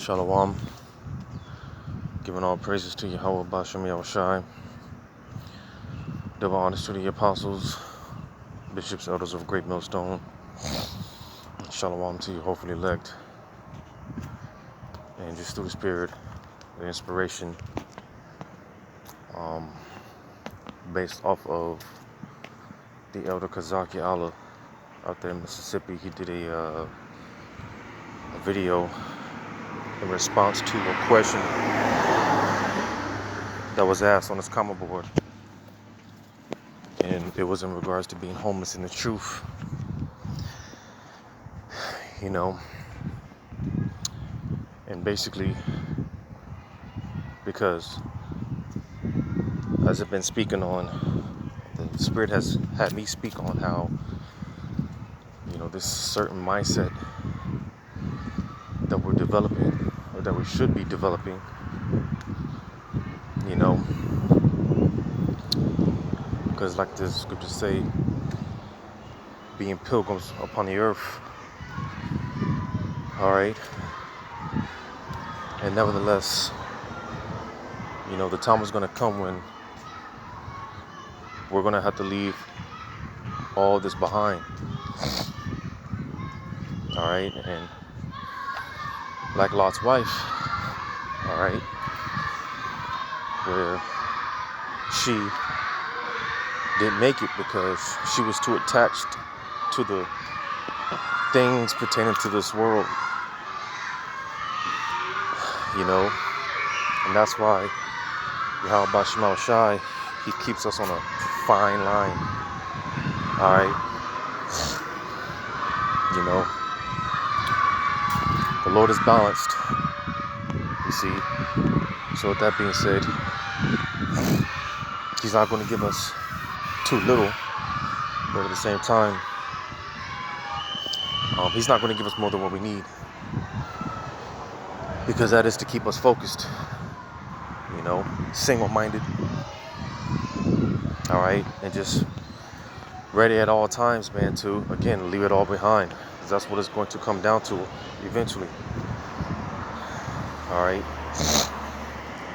Shalom. Giving all praises to Yahweh Bashem Yahushai. Double honors to the apostles, bishops, elders of Great Millstone. Shalom to you, hopefully elect. And just through the spirit, the inspiration, based off of the elder Kazaki Allah out there in Mississippi. He did a video in response to a question that was asked on his comment board, and it was in regards to being homeless in the truth. And basically, because as I've been speaking on, the Spirit has had me speak on how, this certain mindset that we're developing, or that we should be developing, because like the scriptures say, being pilgrims upon the earth, all right, and nevertheless, the time is going to come when we're going to have to leave all this behind, all right, and like Lot's wife, all right, where she didn't make it because she was too attached to the things pertaining to this world, and that's why Yahweh Bashem Yahushai, he keeps us on a fine line, all right, the Lord is balanced, you see. So with that being said, he's not going to give us too little, but at the same time, he's not going to give us more than what we need, because that is to keep us focused, single-minded, all right, and just ready at all times, man, to again leave it all behind, because that's what it's going to come down to eventually, all right.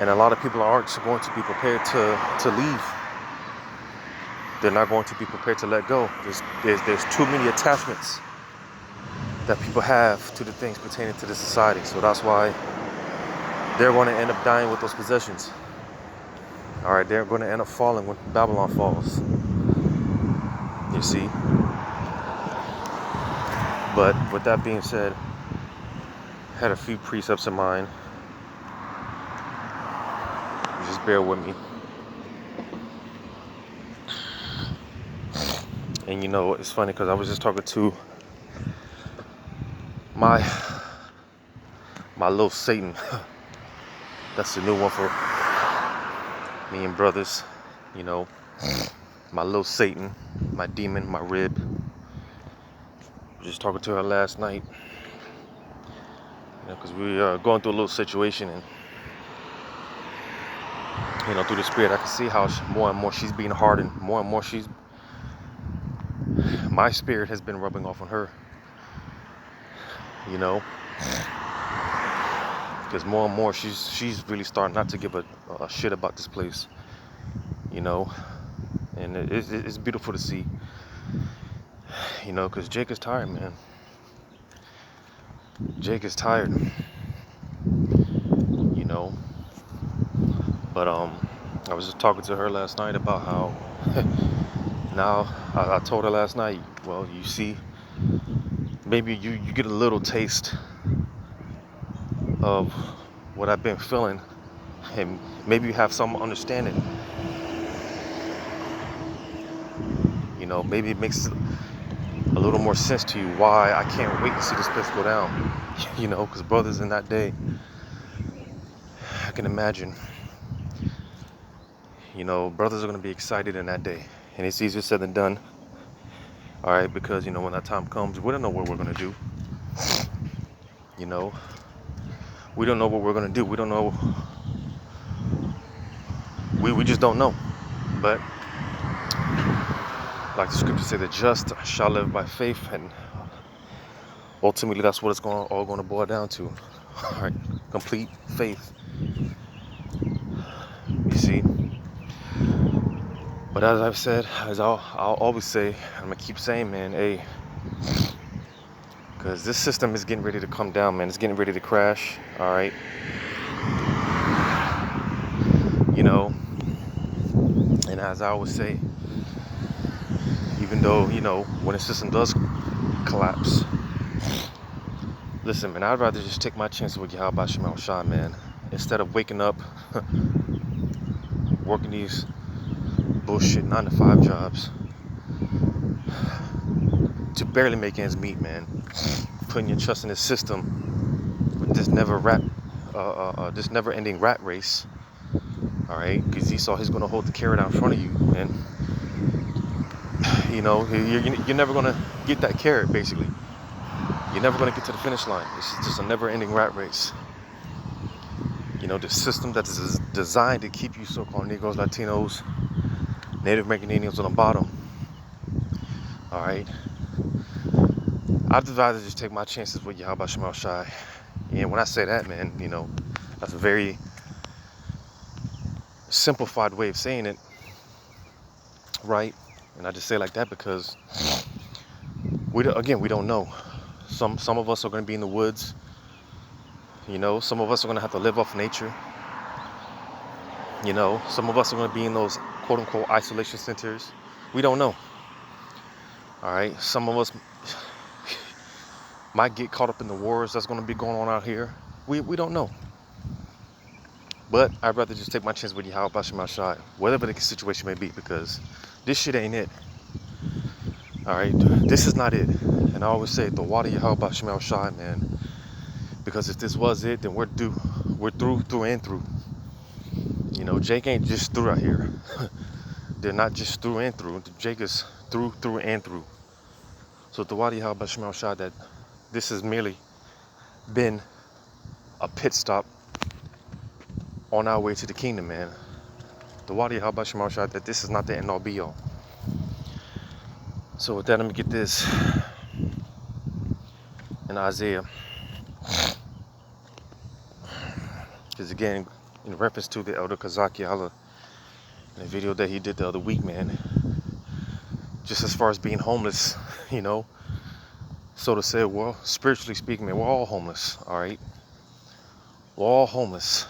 And a lot of people aren't going to be prepared to leave. They're not going to be prepared to let go. There's too many attachments that people have to the things pertaining to this society. So that's why they're going to end up dying with those possessions. All right, they're going to end up falling when Babylon falls. You see? But with that being said, I had a few precepts in mind. Just bear with me. And it's funny because I was just talking to my little Satan. That's the new one for me and brothers. My little Satan, my demon, my rib. Just talking to her last night. Because we are going through a little situation, and through the spirit, I can see how more and more she's being hardened. More and more my spirit has been rubbing off on her. Because more and more she's really starting not to give a shit about this place. And it's beautiful to see. Because Jake is tired, man. Jake is tired. But I was just talking to her last night about how now I told her last night, well, you see, maybe you get a little taste of what I've been feeling, and maybe you have some understanding. Maybe it makes a little more sense to you why I can't wait to see this place go down. Because brothers in that day, I can imagine, brothers are going to be excited in that day. And it's easier said than done. All right, because, when that time comes, we don't know what we're going to do. We don't know what we're going to do. We don't know. We just don't know. But like the scriptures say, the just shall live by faith. And ultimately, that's what it's all going to boil down to. All right. complete faith. You see? But as I've said, as I'll always say, I'm gonna keep saying, man, hey, because this system is getting ready to come down, man. It's getting ready to crash, all right? You know, and as I always say, even though, you know, when a system does collapse, listen, man, I'd rather just take my chances with Yahweh Shema Shai, man. Instead of waking up, working these bullshit 9-to-5 jobs to barely make ends meet, man. Putting your trust in this system with this this never-ending rat race, all right? Because Esau, he's gonna hold the carrot out in front of you, and you know you're never gonna get that carrot. Basically, you're never gonna get to the finish line. It's just a never-ending rat race. You know, the system that is designed to keep you so-called Negroes, Latinos, Native American Indians on the bottom. All right. I'd rather just take my chances with Yahweh Shema Shai. And when I say that, man, you know, that's a very simplified way of saying it, right? And I just say it like that because we don't know. Some of us are going to be in the woods. You know, some of us are going to have to live off nature. You know, some of us are going to be in those quote-unquote isolation centers. We don't know. All right, some of us might get caught up in the wars that's going to be going on out here. We don't know. But I'd rather just take my chance with Yahweh Shema Shai, whatever the situation may be, because this shit ain't it. All right, this is not it. And I always say, the water Yahweh Shema Shai, man. Because if this was it, then we're through and through. You know, Jake ain't just through out here. They're not just through and through. Jake is through and through. So the water Yahweh Shema Shai, that this has merely been a pit stop on our way to the kingdom, man. The water Yahweh Shema Shai, that this is not the end all be all. So with that, let me get this in Isaiah. Because again, in reference to the Elder Kazaki Allah, in the video that he did the other week, man, just as far as being homeless, you know, so to say, well, spiritually speaking, man, we're all homeless, all right? We're all homeless.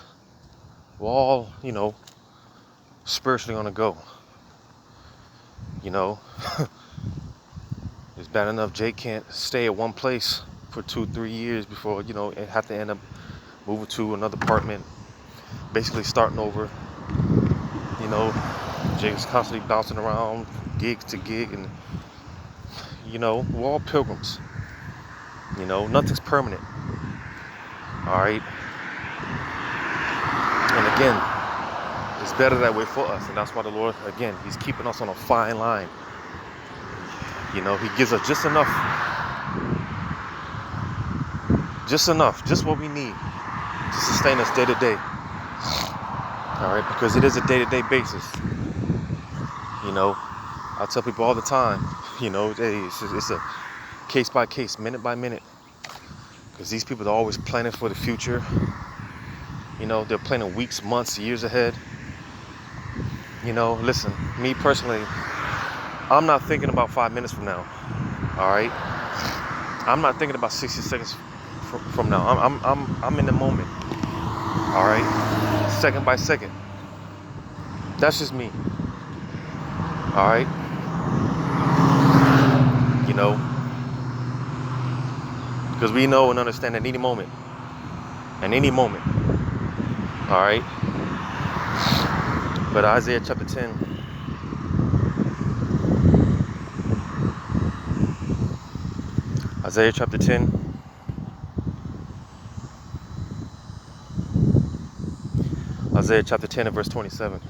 We're all, you know, spiritually on the go. You know, it's bad enough Jake can't stay at one place for 2-3 years before, you know, it have to end up moving to another apartment, basically starting over. You know, Jake's constantly bouncing around gig to gig, and you know, we're all pilgrims. You know, nothing's permanent. All right. And again, it's better that way for us, and that's why the Lord, again, He's keeping us on a fine line. You know, He gives us just enough, just what we need to sustain us day to day. All right, because it is a day-to-day basis. You know, I tell people all the time, you know, hey, it's a case by case, minute by minute, because these people are always planning for the future. You know, they're planning weeks, months, years ahead. You know, listen, me personally, I'm not thinking about 5 minutes from now. All right, I'm not thinking about 60 seconds from now. I'm in the moment. All right, second by second. That's just me. All right. You know, because we know and understand at any moment. All right. But Isaiah chapter 10. Isaiah chapter 10. Isaiah chapter 10 and verse 27.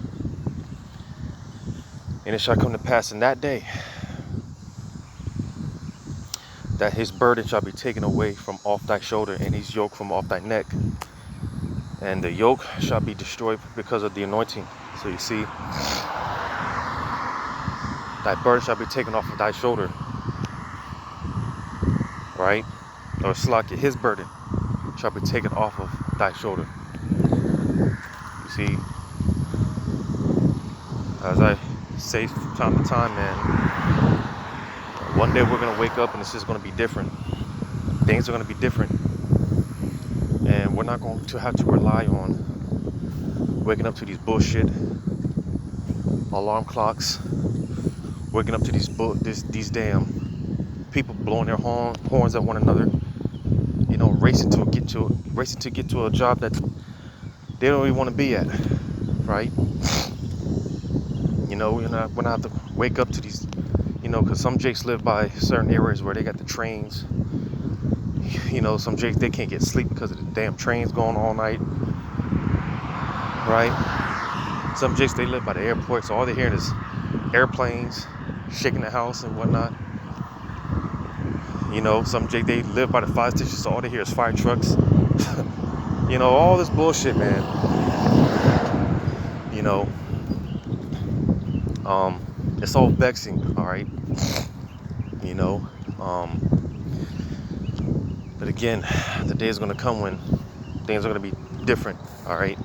And it shall come to pass in that day that his burden shall be taken away from off thy shoulder, and his yoke from off thy neck. And the yoke shall be destroyed because of the anointing. So you see, thy burden shall be taken off of thy shoulder. Right? Or Slakia, his burden shall be taken off of thy shoulder. You see, as I say from time to time, man, one day we're going to wake up and it's just going to be different. Things are going to be different. And we're not going to have to rely on waking up to these bullshit alarm clocks, waking up to these damn people blowing their horns at one another, you know, racing to get to a job that they don't even want to be at, right? You know, we're not have to wake up to these, you know, because some jakes live by certain areas where they got the trains. You know, some jakes, they can't get sleep because of the damn trains going all night, right? Some jakes, they live by the airport, so all they're hearing is airplanes shaking the house and whatnot. You know, some jakes, they live by the fire station, so all they hear is fire trucks. You know, all this bullshit, man. You know, it's all vexing, all right? You know, but again, the day is going to come when things are going to be different, all right?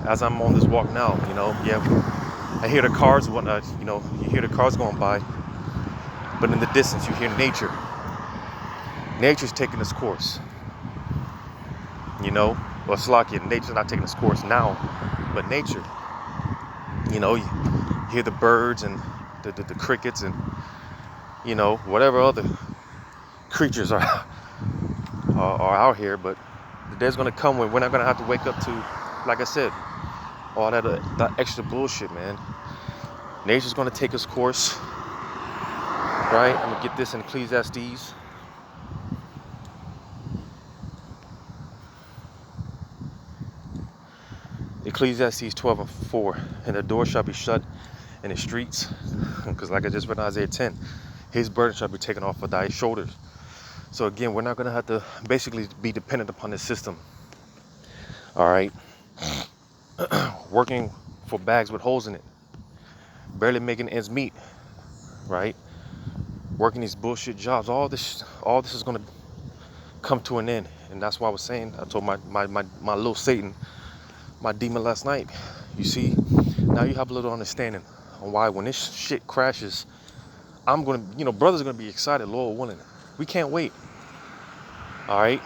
As I'm on this walk now, you know, yeah, I hear the cars and whatnot, you know, you hear the cars going by, but in the distance, you hear nature. Nature's taking its course, you know? Well, it's like nature's not taking its course now, but nature, you know, you hear the birds and the crickets and, you know, whatever other creatures are out here, but the day's gonna come when we're not gonna have to wake up to, like I said, all that extra bullshit, man. Nature's gonna take its course, right? I'm gonna get this in Ecclesiastes. Ecclesiastes 12:4, and the door shall be shut in the streets, because like I just read in Isaiah 10, his burden shall be taken off of thy shoulders. So again, we're not going to have to basically be dependent upon this system. All right. Working for bags with holes in it. Barely making ends meet. Right. Working these bullshit jobs. All this is going to come to an end. And that's why I was saying, I told my little Satan, my demon last night, you see, now you have a little understanding on why when this shit crashes, I'm going to, you know, brothers are going to be excited, Lord willing. We can't wait. All right.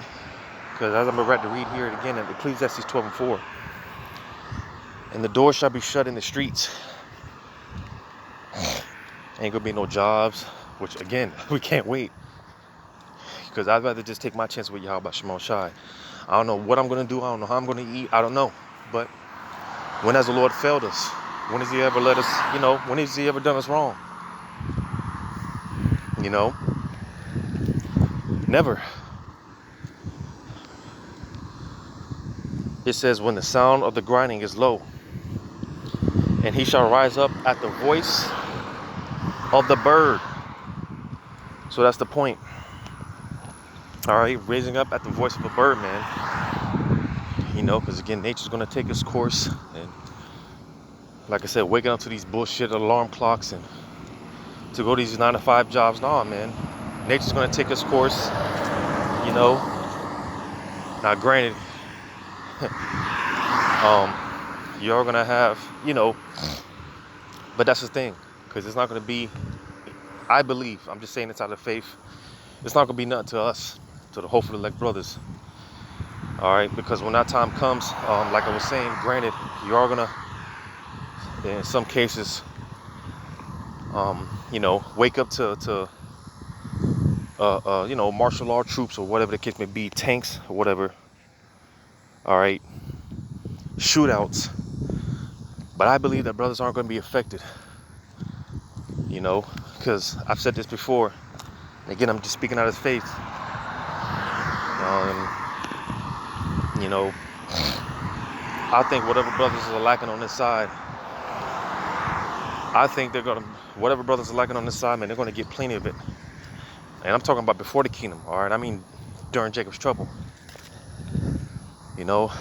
Because as I'm about to read here again in Ecclesiastes 12:4, and the door shall be shut in the streets. Ain't gonna be no jobs, which again, we can't wait. Because I'd rather just take my chance with Yahweh Shemel Shai. I don't know what I'm gonna do, I don't know how I'm gonna eat, I don't know. But when has the Lord failed us? When has he ever let us, you know, when has he ever done us wrong? You know? Never. It says, when the sound of the grinding is low, and he shall rise up at the voice of the bird. So that's the point. All right, raising up at the voice of a bird, man. You know, because again, nature's going to take its course. And like I said, waking up to these bullshit alarm clocks and to go to these 9-to-5 jobs, nah, man. Nature's going to take its course, you know. Now, granted, you're going to have, you know, but that's the thing, because it's not going to be, I believe, I'm just saying this out of faith, it's not going to be nothing to us, to the hopeful elect brothers. All right, because when that time comes, like I was saying, granted, you are going to, in some cases, you know, wake up to you know, martial law troops or whatever the case may be, tanks or whatever. All right, shootouts. But I believe that brothers aren't going to be affected, you know, because I've said this before. And again, I'm just speaking out of faith. You know, I think whatever brothers are lacking on this side, I think they're going to, whatever brothers are lacking on this side, man, they're going to get plenty of it. And I'm talking about before the kingdom, all right? I mean, during Jacob's trouble. You know,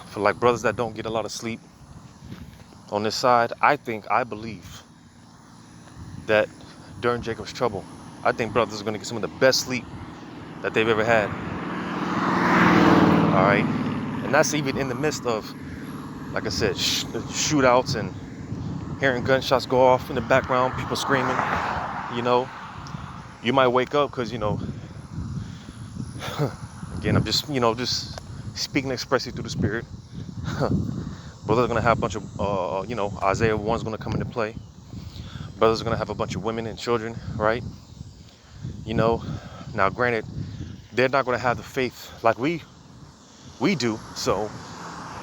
for like brothers that don't get a lot of sleep on this side, I believe that during Jacob's trouble, I think brothers are going to get some of the best sleep that they've ever had. All right, and that's even in the midst of, like I said, shootouts and hearing gunshots go off in the background, people screaming. You know, you might wake up because, you know, again, I'm just, you know, just speaking expressly through the Spirit. Brothers are gonna have a bunch of, you know, Isaiah 1's gonna come into play. Brothers are gonna have a bunch of women and children, right? You know, now granted, they're not gonna have the faith like we do, so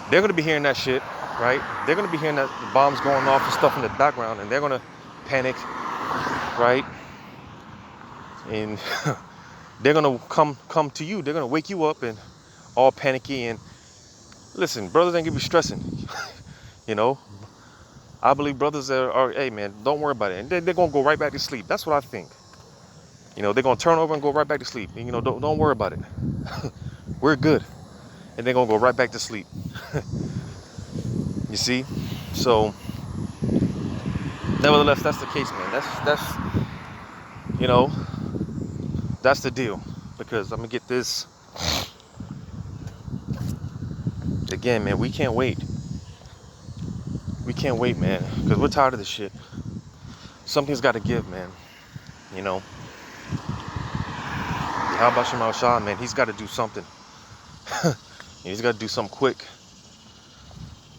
they're gonna be hearing that shit, right? They're gonna be hearing that the bombs going off and stuff in the background, and they're gonna panic, right? And they're gonna come to you. They're gonna wake you up and all panicky. And listen, brothers ain't gonna be stressing. You know, I believe brothers are, hey man, don't worry about it. And they're gonna go right back to sleep. That's what I think. You know, they're gonna turn over and go right back to sleep. And, you know, don't worry about it. We're good. And they're gonna go right back to sleep. You see? So, nevertheless, that's the case, man. That's you know, that's the deal. Because I'm gonna get this. Again, man, we can't wait. We can't wait, man. Because we're tired of this shit. Something's got to give, man. You know. How about Shemal Shah, man? He's got to do something. He's got to do something quick.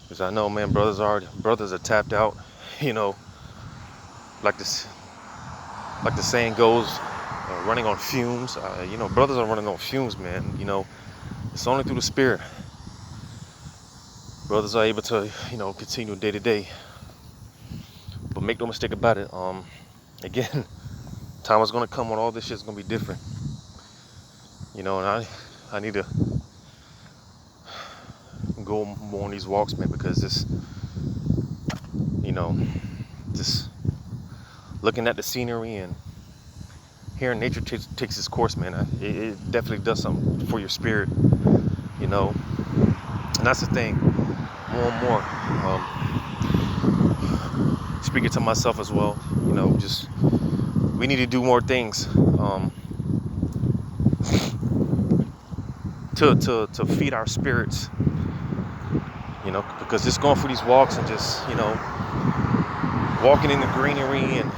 Because I know, man, brothers are tapped out. You know, like the saying goes, running on fumes. You know, brothers are running on fumes, man. You know, it's only through the Spirit. Brothers are able to, you know, continue day to day. But make no mistake about it. Again, time is gonna come when all this shit's gonna be different. You know, and I need to go more on these walks, man, because this, you know, just looking at the scenery and hearing nature takes its course, man. It definitely does something for your spirit, you know. And that's the thing. More and more, speaking to myself as well, you know, just we need to do more things to feed our spirits, you know, because just going for these walks and just, you know, walking in the greenery and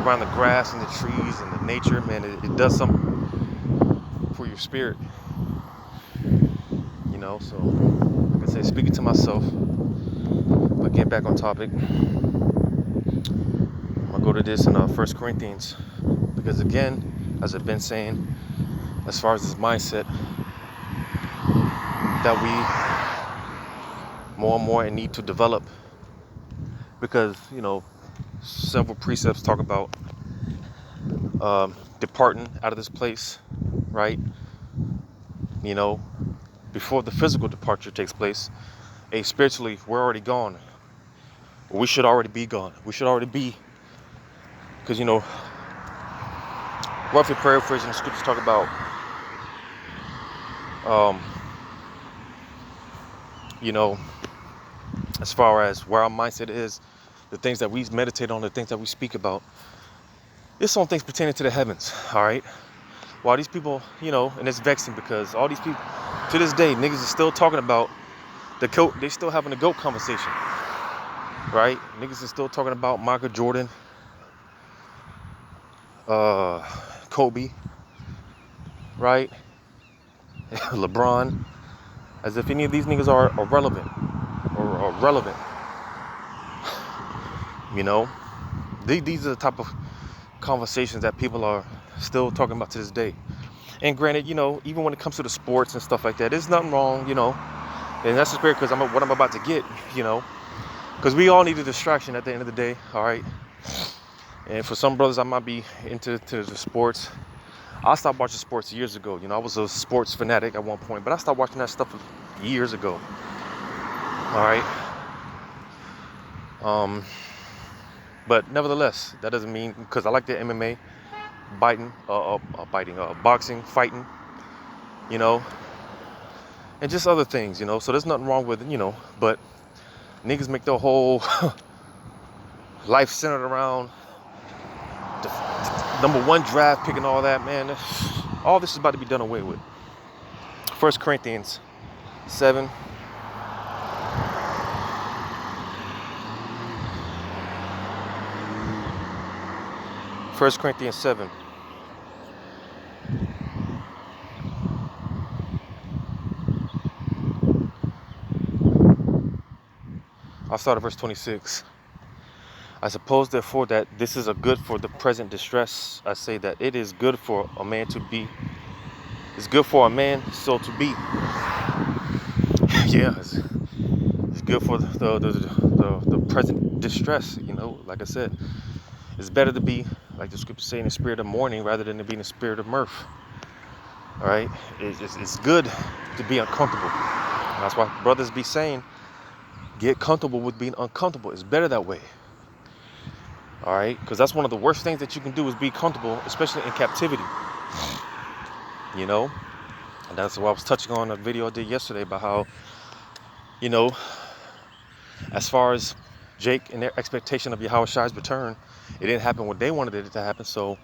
around the grass and the trees and the nature, man, it does something for your spirit, you know. So like I say, speaking to myself, but getting back on topic, I'll go to this in 1 Corinthians, because again, as I've been saying, as far as this mindset that we more and more need to develop, because, you know, several precepts talk about departing out of this place, right? You know, before the physical departure takes place, spiritually, we're already gone. We should already be gone. We should already be, because, you know, roughly paraphrasing, the scriptures talk about, you know, as far as where our mindset is, the things that we meditate on, the things that we speak about, it's on things pertaining to the heavens, all right? While these people, you know, and it's vexing because all these people, to this day, niggas is still talking about the GOAT. They still having a GOAT conversation, right? Niggas is still talking about Michael Jordan, Kobe, right? LeBron, as if any of these niggas are irrelevant or relevant. You know, these are the type of conversations that people are still talking about to this day. And granted, you know, even when it comes to the sports and stuff like that, there's nothing wrong, you know, and that's the spirit, because what I'm about to get, you know, because we all need a distraction at the end of the day, all right? And for some brothers, I might be into the sports. I stopped watching sports years ago. You know, I was a sports fanatic at one point, but I stopped watching that stuff years ago. All right. But nevertheless, that doesn't mean, because I like the MMA, boxing, fighting, you know, and just other things, you know. So there's nothing wrong with it, you know. But niggas make their whole life centered around the number one draft pick and all that, man. All this is about to be done away with. 1 Corinthians 7. 1 Corinthians 7. I'll start at verse 26. I suppose, therefore, that this is a good for the present distress. I say that it is good for a man to be. It's good for a man so to be. Yeah, it's good for the present distress. You know, like I said, it's better to be, like the scripture say, in the spirit of mourning rather than to be in the spirit of mirth. All right, it's good to be uncomfortable. And that's why brothers be saying, get comfortable with being uncomfortable. It's better that way. All right, because that's one of the worst things that you can do is be comfortable, especially in captivity. You know, and that's what I was touching on a video I did yesterday about how, you know, as far as Jake and their expectation of Yahweh's return, it didn't happen when they wanted it to happen. So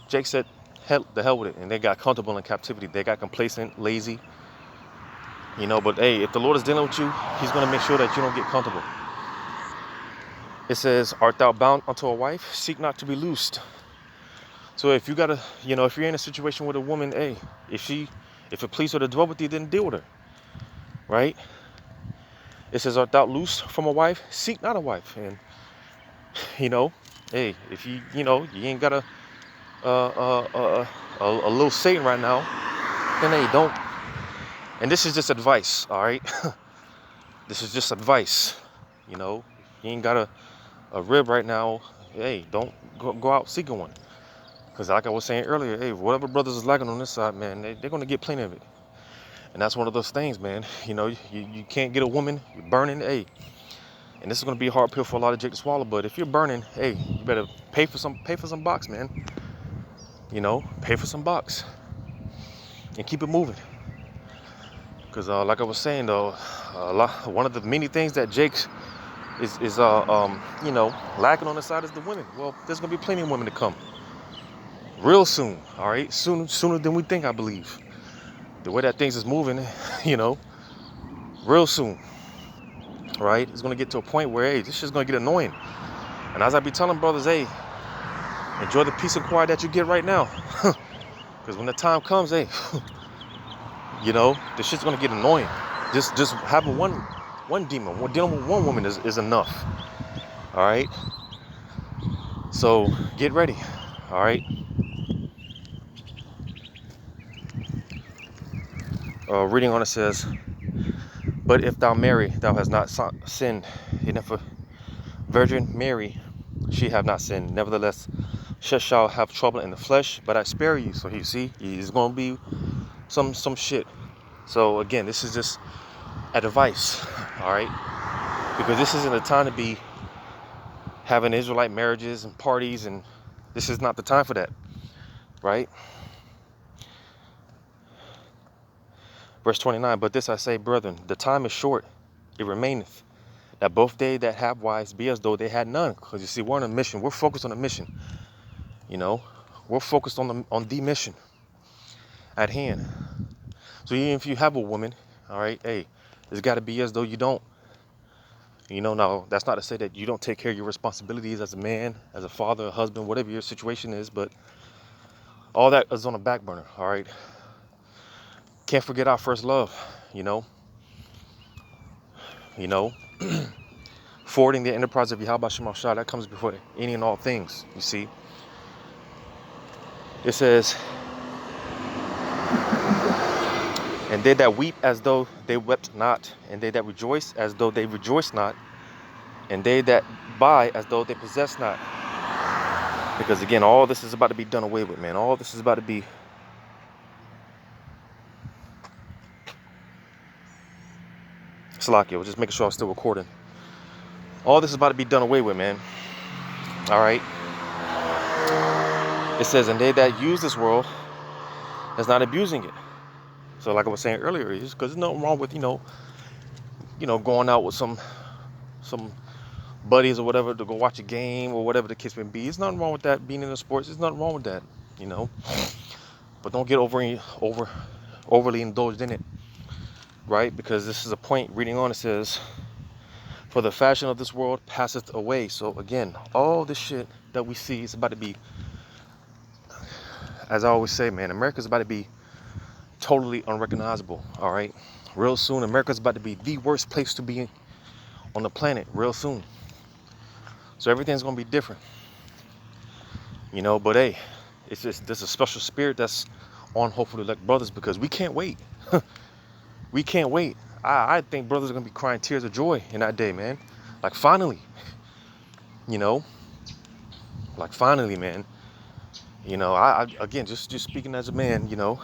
Jake said, the hell with it. And they got comfortable in captivity. They got complacent, lazy. You know, but hey, if the Lord is dealing with you, he's going to make sure that you don't get comfortable. It says, art thou bound unto a wife? Seek not to be loosed. So if you got to, you know, if you're in a situation with a woman, hey, if it pleases her to dwell with you, then deal with her. Right? It says, art thou loose from a wife? Seek not a wife. And, you know, hey, if you ain't got a little Satan right now, then hey, don't. And this is just advice, all right? This is just advice. You know, you ain't got a rib right now. Hey, don't go out seeking one. Because like I was saying earlier, hey, whatever brothers is lacking on this side, man, they're going to get plenty of it. And that's one of those things, man. You know, you can't get a woman, you're burning, hey. And this is going to be a hard pill for a lot of Jake to swallow. But if you're burning, hey, you better pay for some box, man. You know, pay for some box. And keep it moving. Because like I was saying, though, one of the many things that Jake is you know, lacking on the side is the women. Well, there's going to be plenty of women to come. Real soon, all right? Sooner than we think, I believe. The way that things is moving, you know, real soon, right? It's going to get to a point where, hey, this shit's going to get annoying. And as I be telling brothers, hey, enjoy the peace and quiet that you get right now. Because when the time comes, hey, you know, this shit's going to get annoying. Just having one demon, dealing with one woman is enough, all right? So get ready, all right? Reading on it says, but if thou marry, thou hast not sinned. And if a virgin marry, she have not sinned. Nevertheless, she shall have trouble in the flesh, but I spare you. So you see, it's going to be some shit. So again, this is just advice, all right? Because this isn't the time to be having Israelite marriages and parties, and this is not the time for that, right? Verse 29, but this I say, brethren, the time is short, it remaineth, that both they that have wives be as though they had none. Because you see, we're on a mission. We're focused on a mission. You know, we're focused on the mission at hand. So even if you have a woman, all right, hey, it's got to be as though you don't. You know, now that's not to say that you don't take care of your responsibilities as a man, as a father, a husband, whatever your situation is, but all that is on the back burner, all right? Can't forget our first love, you know, forwarding the enterprise of Yahweh Shema Shah, that comes before any and all things, you see. It says, and they that weep as though they wept not, and they that rejoice as though they rejoice not, and they that buy as though they possess not. Because again, all this is about to be done away with, man. All this is about to be Salakia, we're just making sure I'm still recording. All this is about to be done away with, man. All right. It says, and they that use this world is not abusing it. So like I was saying earlier, is because there's nothing wrong with, you know, going out with some buddies or whatever to go watch a game or whatever the case may be. There's nothing wrong with that. Being in the sports, there's nothing wrong with that, you know. But don't get overly indulged in it. right? Because this is a point reading on, it says, for the fashion of this world passeth away. So again, all this shit that we see is about to be, as I always say, man, America's about to be totally unrecognizable, all right? Real soon, America's about to be the worst place to be on the planet real soon. So everything's gonna be different, you know. But hey, it's just, there's a special spirit that's on hopefully elect brothers, because we can't wait. We can't wait. I think brothers are gonna be crying tears of joy in that day, man. Like finally, you know, like finally, man. You know, I again, just speaking as a man, you know,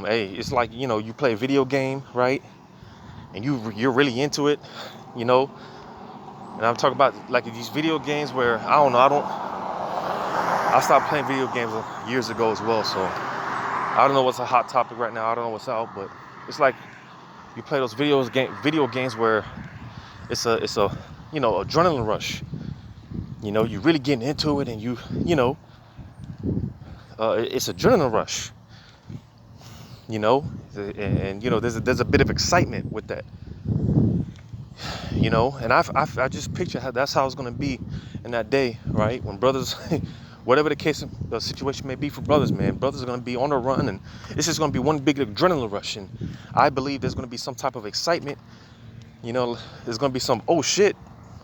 hey, it's like, you know, you play a video game, right? And you're really into it, you know. And I'm talking about like these video games where I stopped playing video games years ago as well. So I don't know what's a hot topic right now. I don't know what's out, but it's like you play those video games where it's a you know, adrenaline rush. You know, you're really getting into it, and you know, it's adrenaline rush. You know, and you know, there's a bit of excitement with that. You know, and I just picture how that's how it's gonna be in that day, right? When brothers, whatever the case, the situation may be for brothers, man, brothers are gonna be on the run, and it's just gonna be one big adrenaline rush. And I believe there's gonna be some type of excitement. You know, there's gonna be some oh shit.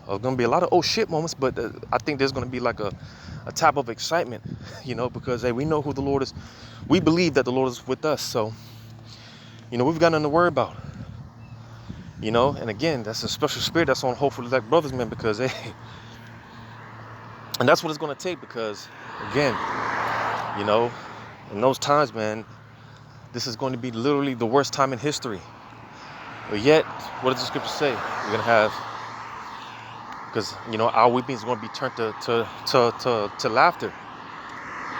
There's gonna be a lot of oh shit moments, but I think there's gonna be like a type of excitement, you know, because hey, we know who the Lord is. We believe that the Lord is with us, so you know, we've got nothing to worry about. You know, and again, that's a special spirit that's on hopefully like brothers, man, because hey, and that's what it's gonna take, because again, you know, in those times, man, this is going to be literally the worst time in history. But yet, what does the scripture say? We're gonna have, because you know, our weeping is gonna be turned to laughter,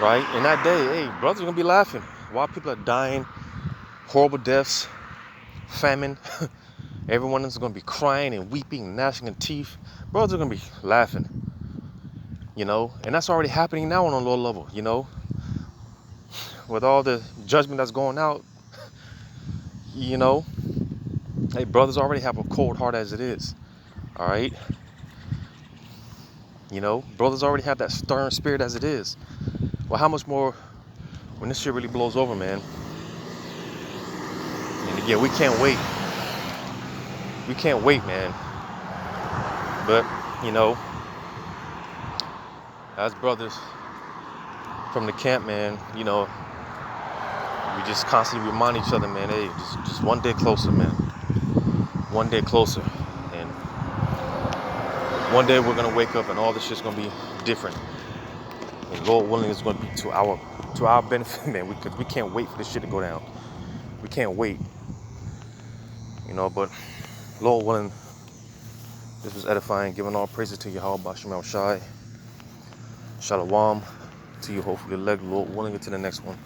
right? In that day, hey, brothers are gonna be laughing while people are dying, horrible deaths, famine. Everyone is going to be crying and weeping and gnashing of teeth. Brothers are going to be laughing, you know. And that's already happening now on a low level, you know. With all the judgment that's going out, you know. Hey, brothers already have a cold heart as it is, all right. You know, brothers already have that stern spirit as it is. Well, how much more when this shit really blows over, man? And again, we can't wait. We can't wait, man. But, you know, as brothers from the camp, man, you know, we just constantly remind each other, man, hey, just one day closer, man. One day closer. And one day we're going to wake up and all this shit's going to be different. And Lord willing, it's going to be to our benefit, man. Because we can't wait for this shit to go down. We can't wait. You know, but Lord willing, this was edifying, giving all praises to Yahweh Basham Shai. Shalom to you, hopefully elect, Lord willing, into the next one.